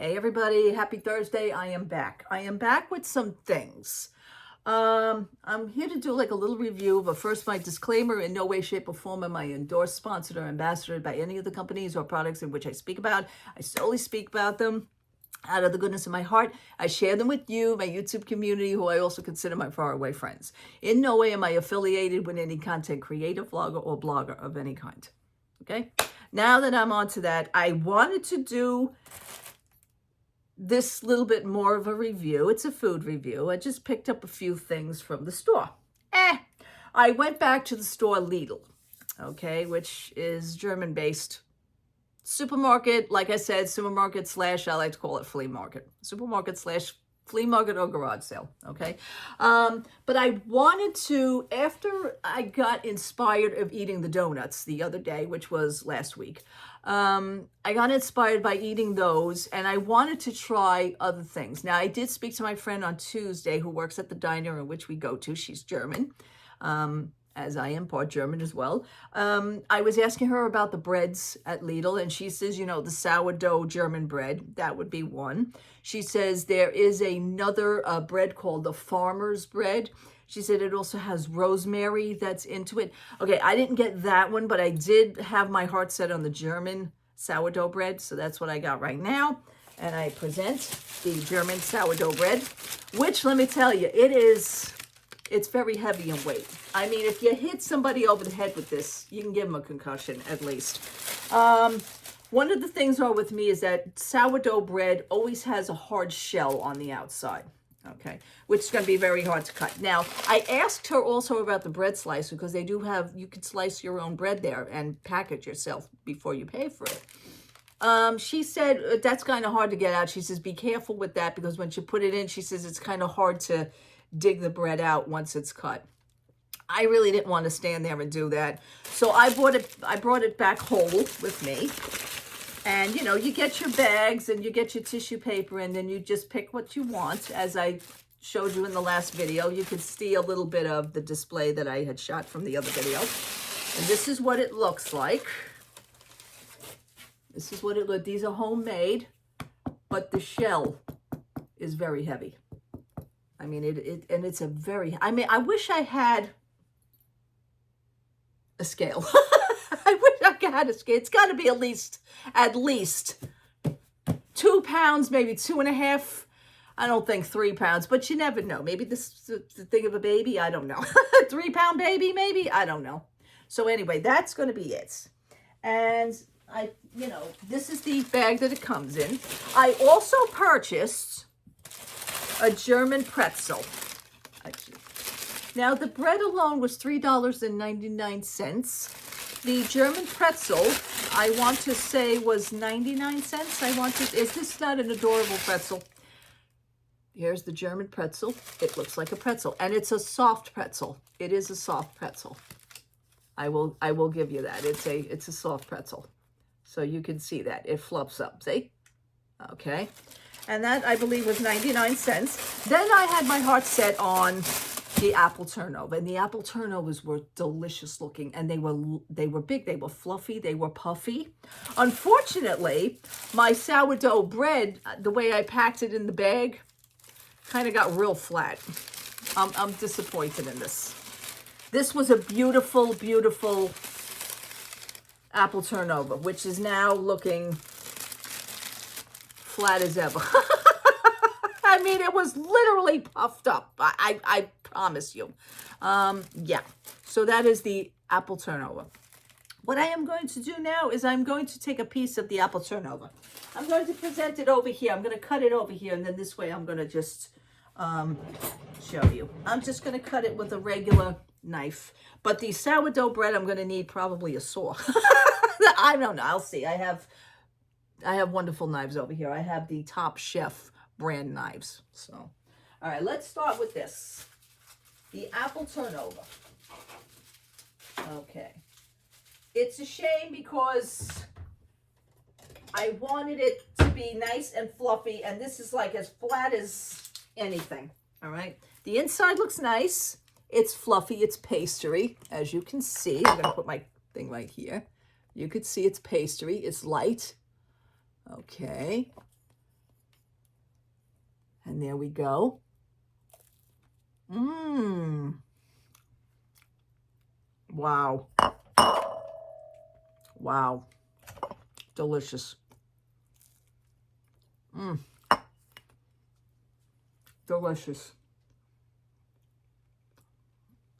Hey everybody, happy Thursday. I am back. I am back with some things. I'm here to do like a little review, but first my disclaimer: in no way, shape, or form am I endorsed, sponsored, or ambassadored by any of the companies or products in which I speak about. I solely speak about them out of the goodness of my heart. I share them with you, my YouTube community, who I also consider my faraway friends. In no way am I affiliated with any content creator, vlogger, or blogger of any kind. Okay? Now that I'm on to that, I wanted to do this little bit more of a review. It's a food review. I just picked up a few things from the store. I went back to the store Lidl, okay, which is German-based supermarket. Like I said, supermarket slash, I like to call it flea market. Supermarket slash flea market or garage sale, okay? But I wanted to, after I got inspired of eating the donuts the other day, which was last week, I got inspired by eating those, and I wanted to try other things. Now, I did speak to my friend on Tuesday who works at the diner in which we go to. She's German, as I am part German as well. I was asking her about the breads at Lidl, and she says, you know, the sourdough German bread, that would be one. She says there is another bread called the farmer's bread. She said it also has rosemary that's into it. Okay, I didn't get that one, but I did have my heart set on the German sourdough bread, so that's what I got right now. And I present the German sourdough bread, which, let me tell you, it's very heavy in weight. I mean, if you hit somebody over the head with this, you can give them a concussion at least. One of the things wrong with me is that sourdough bread always has a hard shell on the outside, okay, which is going to be very hard to cut. Now, I asked her also about the bread slicer, because they do have, you can slice your own bread there and pack it yourself before you pay for it. She said that's kind of hard to get out. She says, be careful with that, because when you put it in, she says it's kind of hard to dig the bread out once it's cut. I really didn't want to stand there and do that. So I brought it back whole with me. And, you know, you get your bags and you get your tissue paper, and then you just pick what you want. As I showed you in the last video, you could see a little bit of the display that I had shot from the other video. And this is what it looks like. This is what it looks. These are homemade, but the shell is very heavy. I mean, and it's a very, I mean, I wish I had a scale. I wish I had a scale. It's got to be at least 2 pounds, maybe 2.5. I don't think 3 pounds, but you never know. Maybe this is the thing of a baby. I don't know. 3-pound baby, maybe. I don't know. So anyway, that's going to be it. And you know, this is the bag that it comes in. I also purchased a German pretzel. Now, the bread alone was $3.99. The German pretzel, I want to say, was 99 cents. Is this not an adorable pretzel? Here's the German pretzel. It looks like a pretzel, and it's a soft pretzel. It is a soft pretzel. I will give you that. It's a soft pretzel. So you can see that. It fluffs up, see? Okay. And that, I believe, was 99 cents. Then I had my heart set on the apple turnover. And the apple turnovers were delicious looking. And they were big. They were fluffy. They were puffy. Unfortunately, my sourdough bread, the way I packed it in the bag, kind of got real flat. I'm disappointed in this. This was a beautiful, beautiful apple turnover, which is now looking flat as ever. I mean, it was literally puffed up. I promise you. Yeah. So that is the apple turnover. What I am going to do now is I'm going to take a piece of the apple turnover. I'm going to present it over here. I'm going to cut it over here, and then this way I'm going to just show you. I'm just going to cut it with a regular knife. But the sourdough bread, I'm going to need probably a saw. I don't know. I'll see. I have wonderful knives over here. I have the Top Chef brand knives. So, all right, let's start with this. The apple turnover. Okay. It's a shame because I wanted it to be nice and fluffy, and this is like as flat as anything. All right. The inside looks nice. It's fluffy. It's pastry, as you can see. I'm going to put my thing right here. You could see it's pastry. It's light. Okay. And there we go. Wow. Wow. Delicious. Delicious.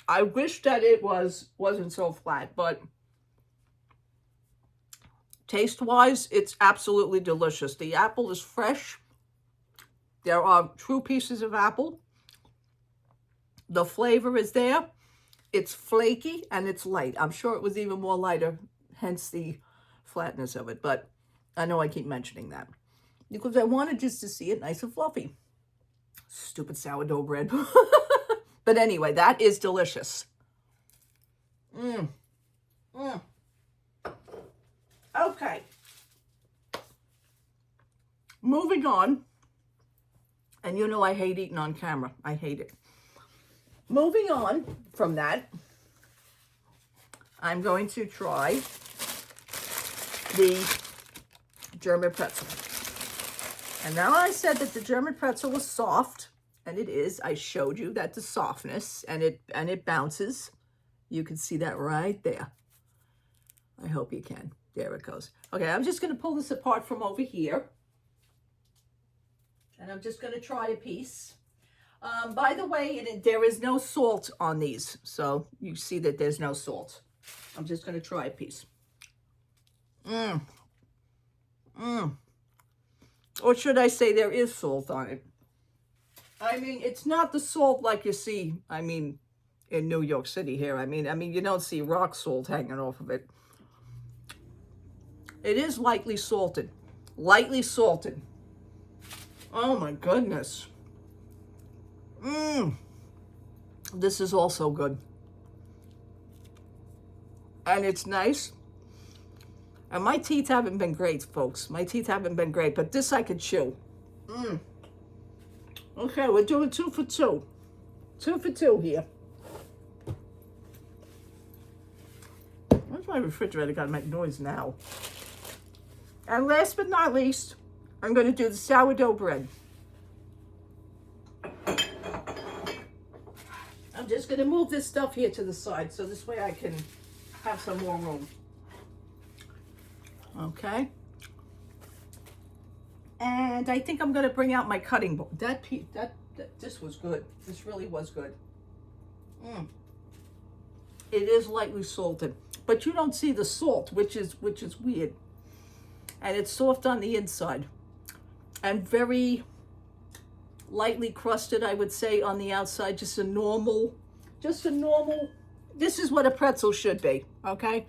I wish that it wasn't so flat, but taste-wise, it's absolutely delicious. The apple is fresh. There are true pieces of apple. The flavor is there. It's flaky and it's light. I'm sure it was even more lighter, hence the flatness of it. But I know I keep mentioning that because I wanted just to see it nice and fluffy. Stupid sourdough bread. But anyway, that is delicious. Okay. Moving on. And you know I hate eating on camera. I hate it. Moving on from that, I'm going to try the German pretzel. And now I said that the German pretzel was soft, and it is. I showed you that the softness, and it bounces. You can see that right there. I hope you can. There it goes. Okay, I'm just going to pull this apart from over here. And I'm just going to try a piece. By the way, there is no salt on these. So you see that there's no salt. I'm just going to try a piece. Or should I say there is salt on it? I mean, it's not the salt like you see, I mean, in New York City here. I mean, you don't see rock salt hanging off of it. It is lightly salted. Lightly salted. Oh my goodness. This is also good. And it's nice. And my teeth haven't been great, folks. My teeth haven't been great, but this I could chew. Okay, we're doing 2 for 2. 2 for 2 here. Where's my refrigerator gotta make noise now? And last but not least, I'm going to do the sourdough bread. I'm just going to move this stuff here to the side so this way I can have some more room. Okay. And I think I'm going to bring out my cutting board. This was good. This really was good. It is lightly salted, but you don't see the salt, which is weird. And it's soft on the inside and very lightly crusted, I would say, on the outside. Just a normal, this is what a pretzel should be, okay?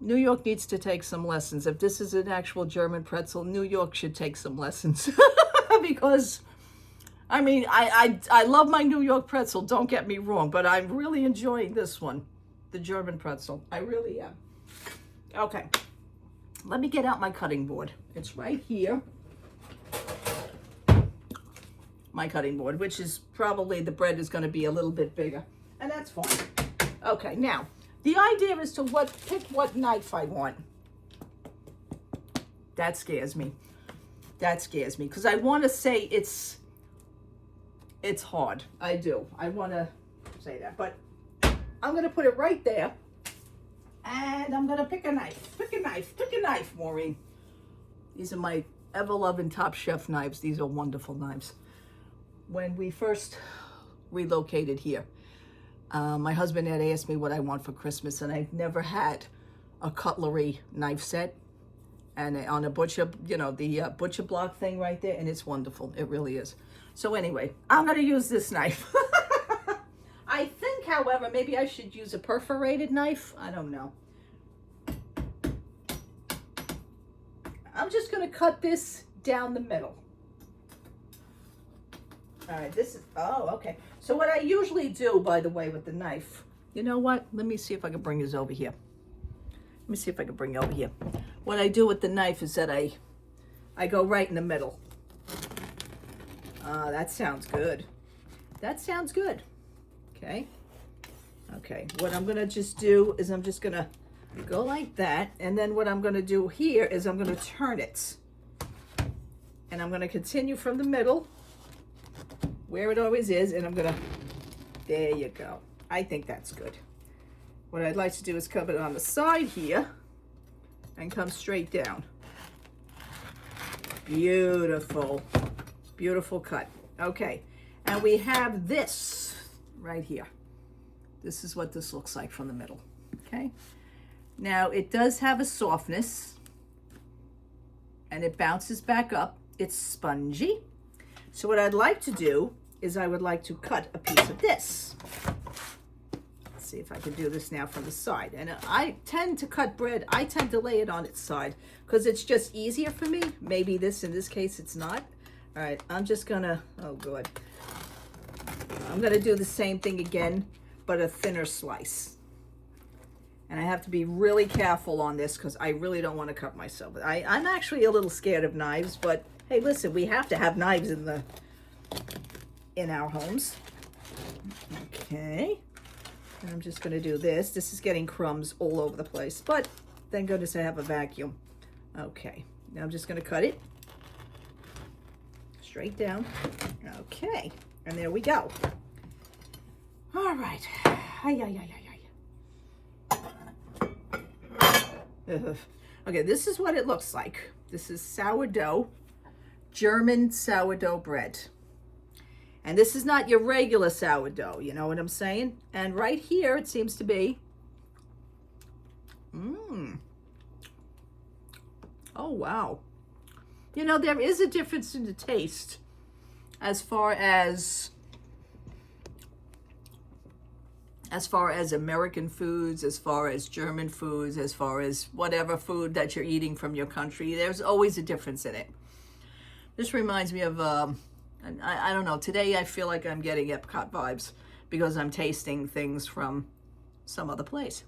New York needs to take some lessons. If this is an actual German pretzel, New York should take some lessons. Because, I mean, I love my New York pretzel, don't get me wrong, but I'm really enjoying this one, the German pretzel. I really am. Okay. Let me get out my cutting board. It's right here. My cutting board, which is probably the bread is going to be a little bit bigger. And that's fine. Okay, now, the idea is to pick what knife I want. That scares me. That scares me. Because I want to say it's hard. I do. I want to say that. But I'm going to put it right there. And I'm going to pick a knife. Pick a knife. Pick a knife, Maureen. These are my ever-loving Top Chef knives. These are wonderful knives. When we first relocated here, my husband had asked me what I want for Christmas, and I've never had a cutlery knife set. And on a butcher, you know, the butcher block thing right there, and it's wonderful. It really is. So anyway, I'm going to use this knife. I think, however, maybe I should use a perforated knife. I don't know. I'm just going to cut this down the middle. All right, this is, oh, okay. So what I usually do, by the way, with the knife, you know what? Let me see if I can bring this over here. Let me see if I can bring it over here. What I do with the knife is that I go right in the middle. That sounds good. That sounds good. Okay. Okay, what I'm gonna just do is I'm just gonna go like that, and then what I'm gonna do here is I'm gonna turn it. And I'm going to continue from the middle, where it always is, and I'm going to, there you go. I think that's good. What I'd like to do is cut it on the side here and come straight down. Beautiful, beautiful cut. Okay, and we have this right here. This is what this looks like from the middle, okay? Now, it does have a softness, and it bounces back up. It's spongy. So what I'd like to do is I would like to cut a piece of this. Let's see if I can do this now from the side. And I tend to cut bread, I tend to lay it on its side because it's just easier for me. Maybe this, in this case, it's not. All right, I'm just gonna, oh good. I'm gonna do the same thing again, but a thinner slice. And I have to be really careful on this because I really don't want to cut myself. I'm actually a little scared of knives, but hey, listen, we have to have knives in our homes. Okay. And I'm just going to do this. This is getting crumbs all over the place, but thank goodness I have a vacuum. Okay. Now I'm just going to cut it straight down. Okay. And there we go. All right. Ay, ay, ay, ay. Okay, this is what it looks like. This is sourdough, German sourdough bread. And this is not your regular sourdough, you know what I'm saying? And right here, it seems to be, oh, wow. You know, there is a difference in the taste as far as American foods, as far as German foods, as far as whatever food that you're eating from your country. There's always a difference in it. This reminds me of, I don't know, today I feel like I'm getting Epcot vibes because I'm tasting things from some other place.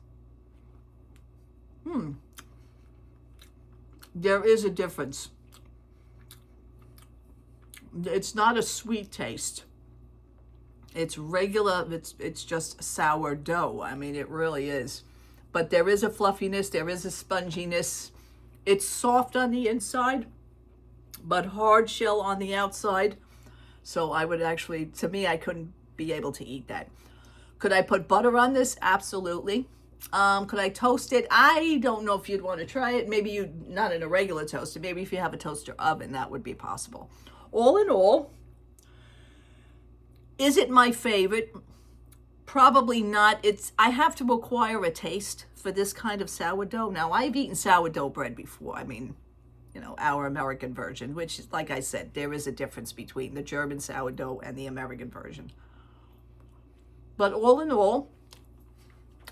There is a difference. It's not a sweet taste. It's regular, it's just sourdough. I mean, it really is. But there is a fluffiness, there is a sponginess. It's soft on the inside, but hard shell on the outside. So I would actually, to me, I couldn't be able to eat that. Could I put butter on this? Absolutely. Could I toast it? I don't know if you'd want to try it. Maybe you, not in a regular toaster, maybe if you have a toaster oven, that would be possible. All in all, is it my favorite? Probably not. I have to acquire a taste for this kind of sourdough. Now, I've eaten sourdough bread before. I mean, you know, our American version, which, like I said, there is a difference between the German sourdough and the American version. But all in all,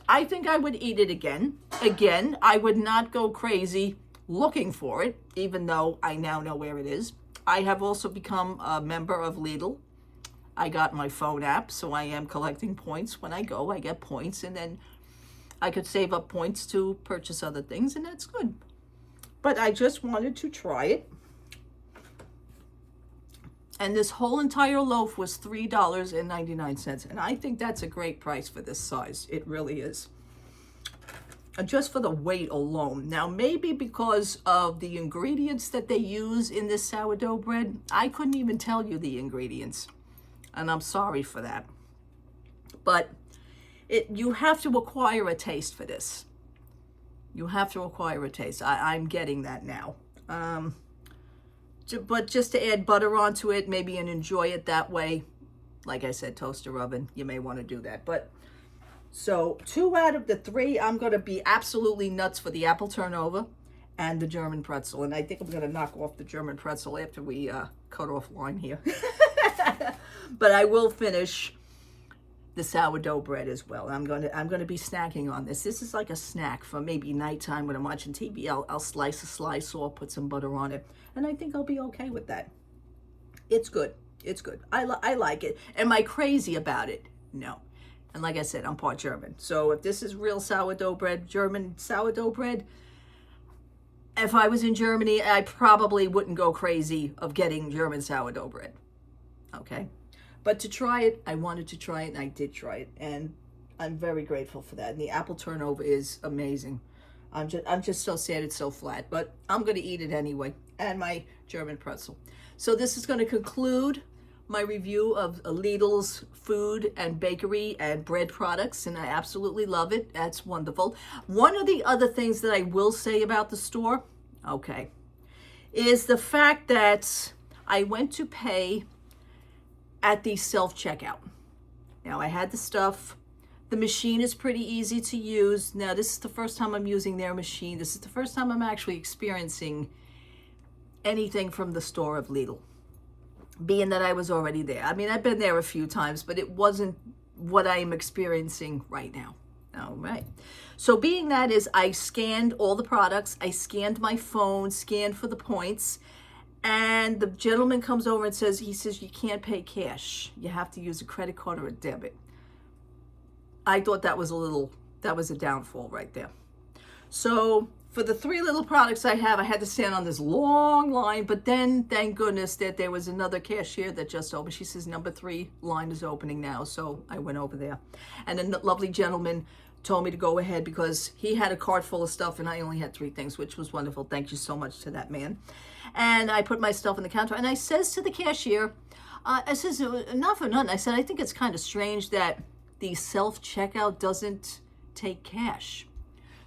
I think I would eat it again. Again, I would not go crazy looking for it, even though I now know where it is. I have also become a member of Lidl. I got my phone app, so I am collecting points. When I go, I get points, and then I could save up points to purchase other things, and that's good. But I just wanted to try it. And this whole entire loaf was $3.99, and I think that's a great price for this size. It really is. Just for the weight alone. Now, maybe because of the ingredients that they use in this sourdough bread, I couldn't even tell you the ingredients. And I'm sorry for that. But you have to acquire a taste for this. You have to acquire a taste. I'm getting that now. But just to add butter onto it, maybe, and enjoy it that way. Like I said, toaster oven, you may want to do that. But so 2 out of the 3, I'm going to be absolutely nuts for the apple turnover and the German pretzel. And I think I'm going to knock off the German pretzel after we cut off line here. But I will finish the sourdough bread as well. I'm going to be snacking on this. This is like a snack for maybe nighttime when I'm watching TV. I'll slice a slice or put some butter on it, and I think I'll be okay with that. It's good. It's good. I like it. Am I crazy about it? No. And like I said, I'm part German. So if this is real sourdough bread, German sourdough bread, if I was in Germany, I probably wouldn't go crazy of getting German sourdough bread. Okay? But to try it, I wanted to try it, and I did try it, and I'm very grateful for that. And the apple turnover is amazing. I'm just so sad it's so flat, but I'm going to eat it anyway. and my German pretzel. So this is going to conclude my review of Lidl's food and bakery and bread products, and I absolutely love it. That's wonderful. One of the other things that I will say about the store, okay, is the fact that I went to pay at the self-checkout. Now, I had the stuff. The machine is pretty easy to use. Now, this is the first time I'm using their machine. This is the first time I'm actually experiencing anything from the store of Lidl, being that I was already there. I mean, I've been there a few times, but it wasn't what I'm experiencing right now. All right. So being that is, I scanned all the products. I scanned my phone, scanned for the points. And the gentleman comes over and says, you can't pay cash. You have to use a credit card or a debit. I thought that was a downfall right there. So for the 3 little products I have, I had to stand on this long line, but then thank goodness that there was another cashier that just opened. She says, number 3 line is opening now. So I went over there. And then the lovely gentleman told me to go ahead because he had a cart full of stuff and I only had 3 things, which was wonderful. Thank you so much to that man. And I put my stuff on the counter and I says to the cashier, I says, not for nothing. I said, I think it's kind of strange that the self-checkout doesn't take cash.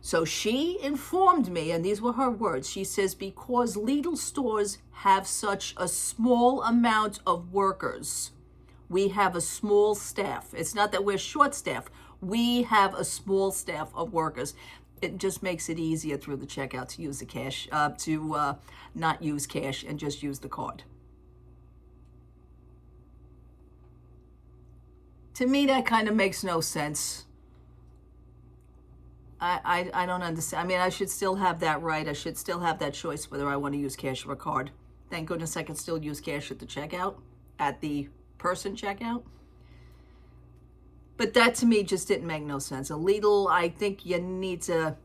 So she informed me, and these were her words. She says, because Lidl stores have such a small amount of workers, we have a small staff. It's not that we're short staffed. We have a small staff of workers. It just makes it easier through the checkout to use the cash, to not use cash and just use the card. To me, that kind of makes no sense. I don't understand. I mean, I should still have that right. I should still have that choice whether I want to use cash or a card. Thank goodness I can still use cash at the checkout, at the person checkout. But that to me just didn't make no sense. A Lidl, I think you need to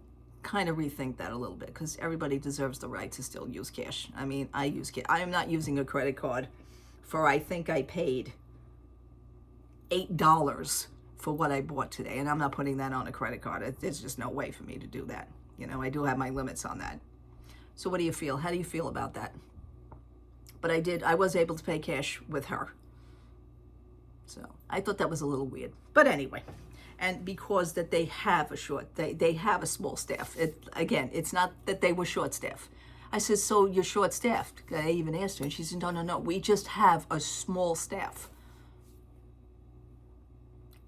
kind of rethink that a little bit because everybody deserves the right to still use cash. I mean, I use cash. I am not using a credit card for, I think I paid $8 for what I bought today, and I'm not putting that on a credit card. There's just no way for me to do that. You know, I do have my limits on that. So what do you feel? How do you feel about that? But I was able to pay cash with her. So I thought that was a little weird. But anyway, and because that they have they have a small staff. Again, it's not that they were short staffed. I said, so you're short staffed? I even asked her, and she said, no, we just have a small staff.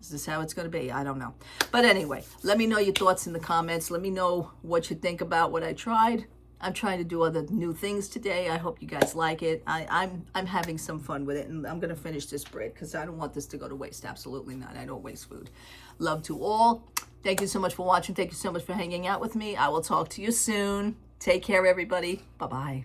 Is this how it's going to be? I don't know. But anyway, let me know your thoughts in the comments. Let me know what you think about what I tried. I'm trying to do other new things today. I hope you guys like it. I'm having some fun with it, and I'm going to finish this bread because I don't want this to go to waste. Absolutely not. I don't waste food. Love to all. Thank you so much for watching. Thank you so much for hanging out with me. I will talk to you soon. Take care, everybody. Bye-bye.